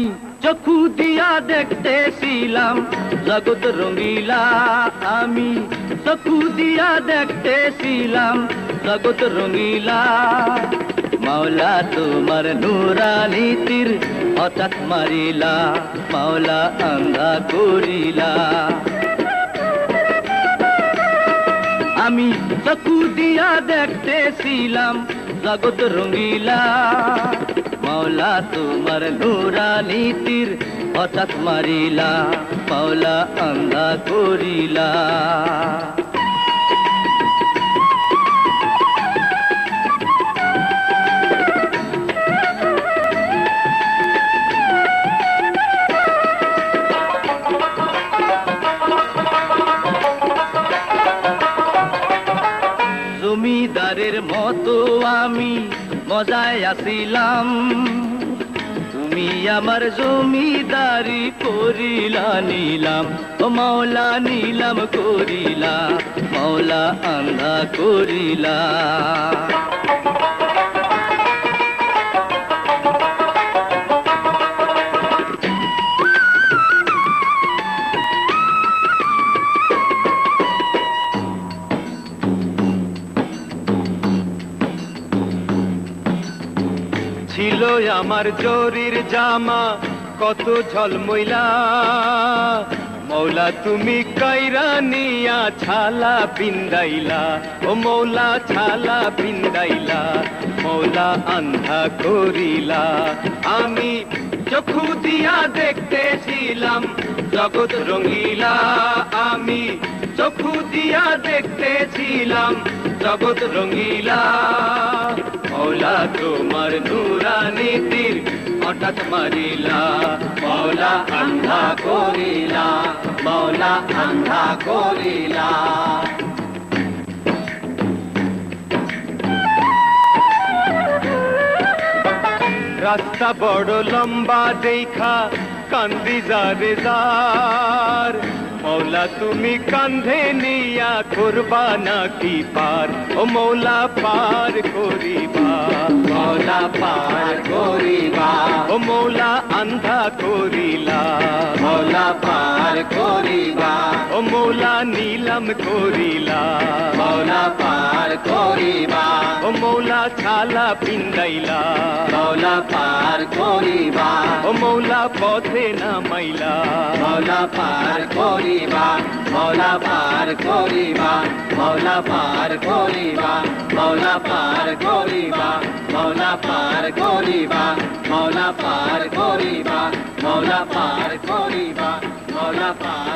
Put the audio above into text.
আমি চক্ষু দিয়া দেখতেছিলাম জগৎ রঙিলা, আমি চক্ষু দিয়া দেখতেছিলাম জগৎ রঙিলা। মাওলা তোমার নুরানি তীর হঠাৎ মারিলা, মাওলা আন্ধা করিলা। আমি চক্ষু দিয়া দেখতেছিলাম জগৎ রঙিলা, মাওলা তোমার নুরানি তীর হঠাৎ মারিলা, মাওলা আন্ধা করিলা। জমিদারের মতো আমি মজায় আসিলাম, তুমি আমার জমিদারি করিলা নিলাম, ও মাওলা নিলাম করিলা, মাওলা আন্ধা করিলা। ছিল আমার জরির জামা কত ঝলমইলা, মৌলা তুমি কাইরা নিয়া ছালা পিন্দাইলা, ও মৌলা ছালা পিন্দাইলা, মৌলা আন্ধা করিলা। আমি চক্ষু দিয়া দেখতেছিলাম জগৎ রঙিলা, আমি চক্ষু দিয়া দেখতেছিলাম জগৎ রঙিলা। মৌলা তোমার নুরানি তীর হঠাৎ মারিলা, মৌলা আন্ধা করিলা, মৌলা আন্ধা করিলা। রাস্তা বড় লম্বা দেখা কান্দি যারে যার, মৌলা তুমি কান্ধে নিয়া করবা নাকি পার, ও মৌলা পার করিবা, মৌলা পার করিবা, ও মৌলা আন্ধা করিলা, মৌলা পার করিবা, ও মৌলা নীলম করিলা, মৌলা পার করিবা, ও মৌলা ছালা পিন্দাইলা, মৌলা পার করিবা, ও মৌলা পথে নামাইলা, মৌলা পার করিবা, মৌলা পার করিবা, মৌলা পার করিবা, মৌলা পার করিবা, মৌলা পার করিবা, মৌলা পার করিবা, মৌলা পার করিবা, মৌলা পার